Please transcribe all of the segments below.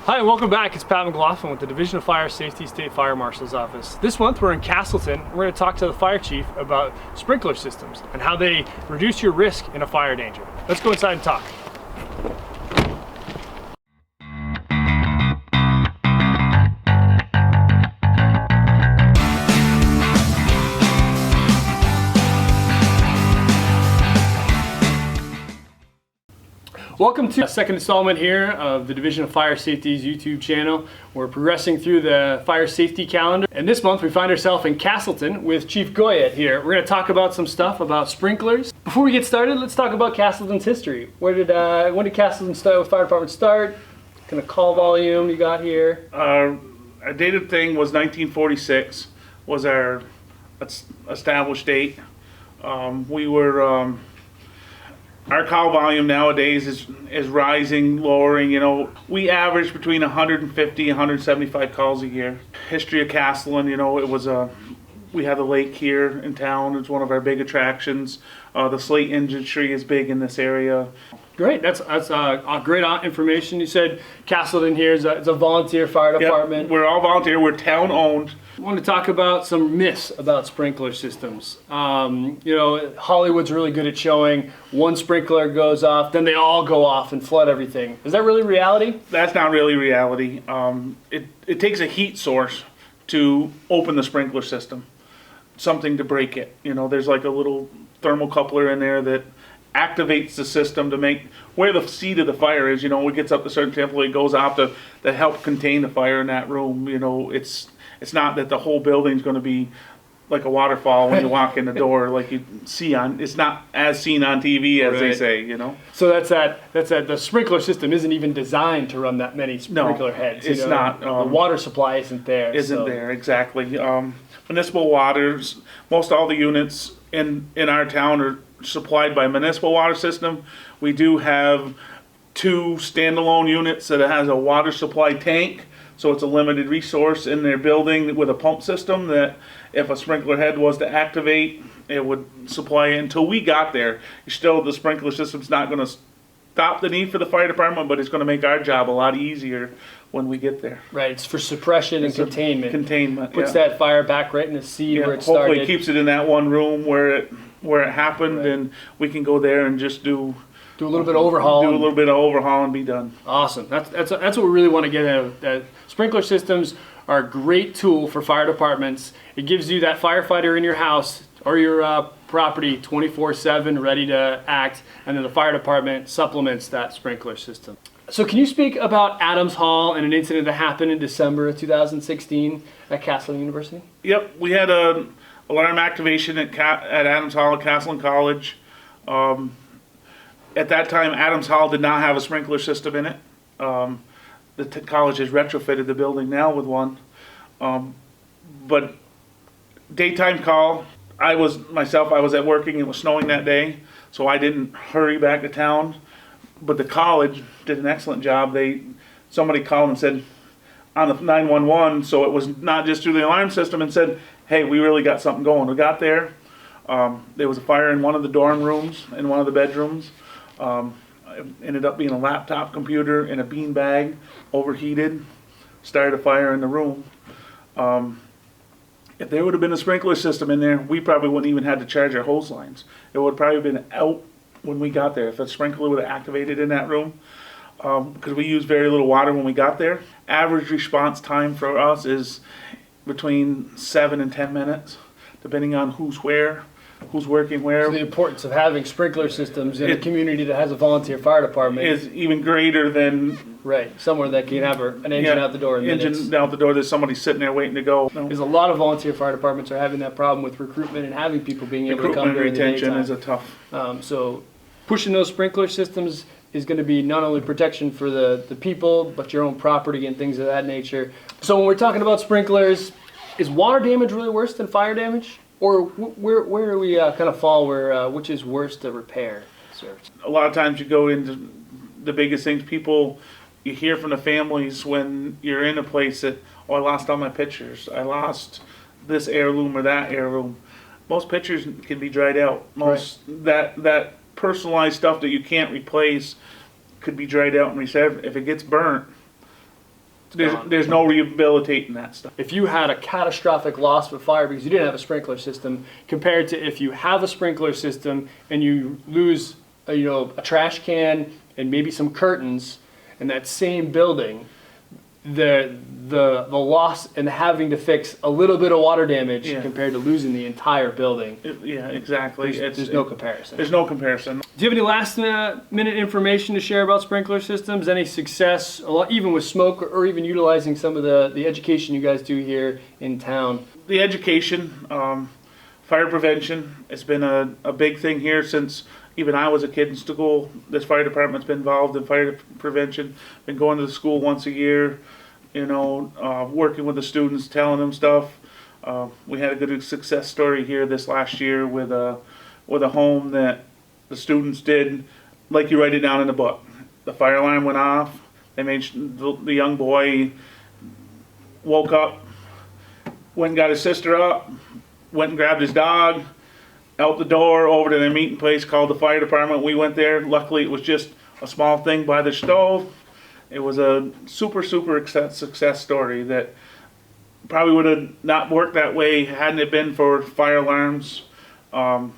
Hi, and welcome back. It's Pat McLaughlin with the Division of Fire Safety State Fire Marshal's Office. This month we're in Castleton. We're going to talk to the fire chief about sprinkler systems and how they reduce your risk in a fire danger. Let's go inside and talk. Welcome to the second installment here of the Division of Fire Safety's YouTube channel. We're progressing through the fire safety calendar, and this month we find ourselves in Castleton with Chief Goyette here. We're going to talk about some stuff about sprinklers. Before we get started, let's talk about Castleton's history. When did Castleton start with fire department start? What kind of call volume you got here? Our dated thing was 1946 was our established date. Our call volume nowadays is rising, lowering. You know, we average between 150 and 175 calls a year. History of Castleton, you know, we have a lake here in town. It's one of our big attractions. The slate industry is big in this area. Great, that's great information. You said Castleton here is a volunteer fire department. Yep, we're all volunteer. We're town owned. I want to talk about some myths about sprinkler systems. You know, Hollywood's really good at showing one sprinkler goes off, then they all go off and flood everything. Is that really reality? That's not really reality. It takes a heat source to open the sprinkler system, something to break it. You know, there's like a little thermocoupler in there that activates the system to make where the seat of the fire is. You know, it gets up to a certain temperature, it goes off to help contain the fire in that room. You know, it's not that the whole building's going to be like a waterfall when you walk in the door, like you see on. It's not as seen on TV as they say. You know. So that's the sprinkler system isn't even designed to run that many sprinkler heads. It's not. The water supply isn't there. There exactly. Municipal waters. Most all the units in our town are supplied by municipal water system. We do have 2 standalone units that has a water supply tank, so it's a limited resource in their building with a pump system that if a sprinkler head was to activate, it would supply it. Until we got there, still the sprinkler system's not going to stop the need for the fire department, but it's going to make our job a lot easier when we get there. Right, it's for suppression and containment. Containment, puts that fire back right in the seed where it started. Hopefully keeps it in that one room where it happened, right. And we can go there and just do a little bit of overhaul. Do a little bit of overhaul and be done. Awesome. That's what we really want to get out of. That sprinkler systems are a great tool for fire departments. It gives you that firefighter in your house or your property 24/7 ready to act, and then the fire department supplements that sprinkler system. So can you speak about Adams Hall and an incident that happened in December of 2016 at Castleton University? Yep, we had an alarm activation at Adams Hall at Castleton College. At that time, Adams Hall did not have a sprinkler system in it. The college has retrofitted the building now with one. But daytime call, I was at working, it was snowing that day, so I didn't hurry back to town. But the college did an excellent job. Somebody called and said on the 911, so it was not just through the alarm system, and said, hey, we really got something going. We got there. There was a fire in one of the dorm rooms, in one of the bedrooms. It ended up being a laptop computer in a bean bag, overheated, started a fire in the room. If there would have been a sprinkler system in there, we probably wouldn't even have to charge our hose lines. It would probably have been out when we got there. If a sprinkler would have activated in that room, because we used very little water when we got there. Average response time for us is between 7 and 10 minutes, depending on who's where, who's working where. So the importance of having sprinkler systems in a community that has a volunteer fire department is even greater than somewhere that can have an engine out the door in minutes. Engine out the door, there's somebody sitting there waiting to go. Because a lot of volunteer fire departments are having that problem with recruitment and having people being able to come during the daytime. Retention is a tough. So pushing those sprinkler systems is going to be not only protection for the people, but your own property and things of that nature. So when we're talking about sprinklers, is water damage really worse than fire damage? Or where do we kind of fall which is worse to repair? Sir? A lot of times you go into the biggest things. You hear from the families when you're in a place that, I lost all my pictures. I lost this heirloom or that heirloom. Most pictures can be dried out. That personalized stuff that you can't replace could be dried out and reset. If it gets burnt, gone. There's no rehabilitating that stuff. If you had a catastrophic loss of fire because you didn't have a sprinkler system, compared to if you have a sprinkler system and you lose a trash can and maybe some curtains in that same building, the loss and having to fix a little bit of water damage compared to losing the entire building. Yeah, exactly. There's no comparison. There's no comparison. Do you have any last minute information to share about sprinkler systems? Any success, even with smoke, or even utilizing some of the education you guys do here in town? The education, fire prevention, it's been a big thing here since even I was a kid in school. This fire department's been involved in fire prevention, been going to the school once a year, working with the students, telling them stuff. We had a good success story here this last year with a home that the students did, like you write it down in the book. The fire alarm went off. They made the young boy woke up, went and got his sister up, went and grabbed his dog, out the door, over to their meeting place, called the fire department. We went there. Luckily, it was just a small thing by the stove. It was a super success story that probably would have not worked that way hadn't it been for fire alarms. The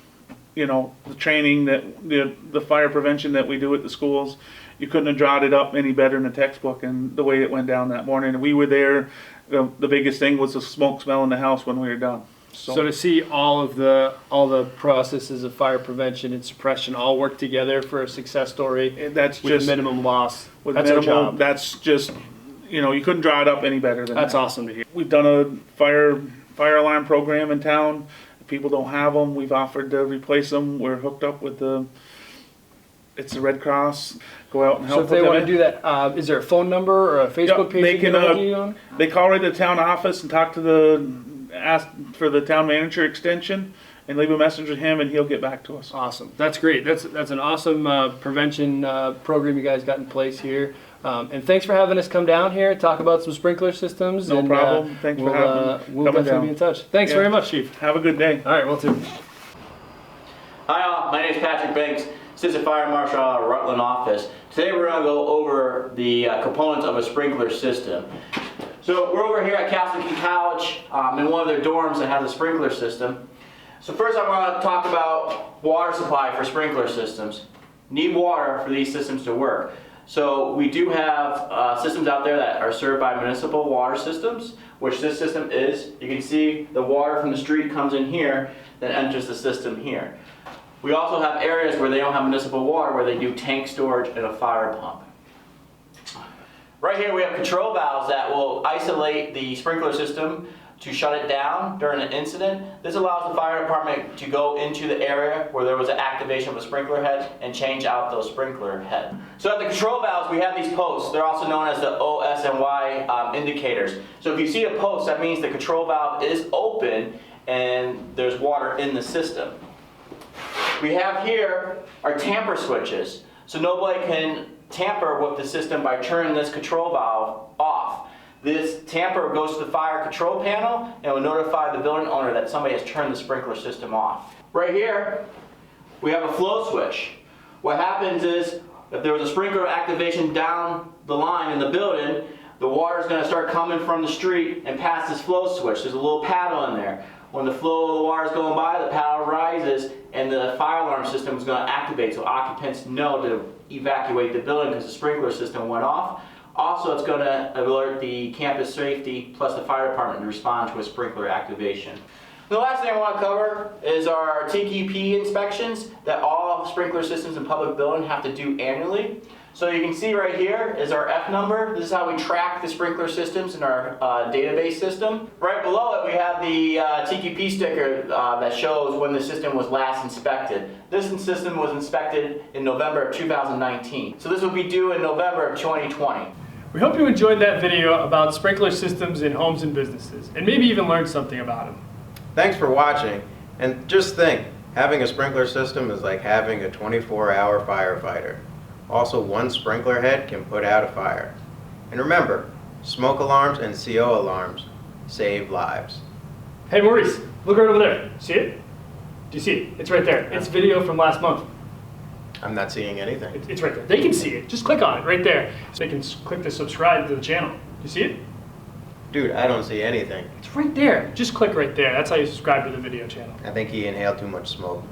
training that the fire prevention that we do at the schools. You couldn't have drawn it up any better in the textbook, and the way it went down that morning. And we were there. The biggest thing was the smoke smell in the house when we were done. So to see all the processes of fire prevention and suppression all work together for a success story, that's with just minimum loss. That's our job. That's just, you couldn't draw it up any better than that. That's awesome to hear. We've done a fire alarm program in town. If people don't have them, we've offered to replace them. We're hooked up with it's the Red Cross. Go out and help. So if they want to do that, is there a phone number or a Facebook page they can. On? They call right to the town office and talk to ask for the town manager extension and leave a message with him, and he'll get back to us. Awesome. That's great. That's an awesome prevention program you guys got in place here. And thanks for having us come down here, talk about some sprinkler systems. No problem. Thanks for having me. We'll definitely be in touch. Thanks very much, Chief. Have a good day. All right, well too. Hi all, my name is Patrick Banks, Assistant Fire Marshal out of Rutland office. Today we're going to go over the components of a sprinkler system. So we're over here at Castleton College in one of their dorms that has a sprinkler system. So first I want to talk about water supply for sprinkler systems. Need water for these systems to work. So we do have systems out there that are served by municipal water systems, which this system is. You can see the water from the street comes in here, then enters the system here. We also have areas where they don't have municipal water, where they do tank storage and a fire pump. Right here we have control valves that will isolate the sprinkler system to shut it down during an incident. This allows the fire department to go into the area where there was an activation of a sprinkler head and change out those sprinkler heads. So at the control valves we have these posts. They're also known as the O, S, and Y indicators. So if you see a post, that means the control valve is open and there's water in the system. We have here our tamper switches. So nobody can tamper with the system by turning this control valve off. This tamper goes to the fire control panel and will notify the building owner that somebody has turned the sprinkler system off. Right here, we have a flow switch. What happens is, if there was a sprinkler activation down the line in the building, the water is going to start coming from the street and past this flow switch. There's a little paddle in there. When the flow of the water is going by, the paddle rises and the fire alarm system is going to activate, so occupants know to evacuate the building because the sprinkler system went off. Also, it's going to alert the campus safety plus the fire department to respond to a sprinkler activation. The last thing I want to cover is our TQP inspections that all sprinkler systems in public buildings have to do annually. So you can see right here is our F number. This is how we track the sprinkler systems in our database system. Right below it we have the TQP sticker that shows when the system was last inspected. This system was inspected in November of 2019. So this will be due in November of 2020. We hope you enjoyed that video about sprinkler systems in homes and businesses, and maybe even learned something about them. Thanks for watching, and just think, having a sprinkler system is like having a 24-hour firefighter. Also, one sprinkler head can put out a fire. And remember, smoke alarms and CO alarms save lives. Hey Maurice, look right over there. See it? Do you see it? It's right there. It's video from last month. I'm not seeing anything. It's right there. They can see it. Just click on it right there. So they can click to subscribe to the channel. You see it? Dude, I don't see anything. It's right there. Just click right there. That's how you subscribe to the video channel. I think he inhaled too much smoke.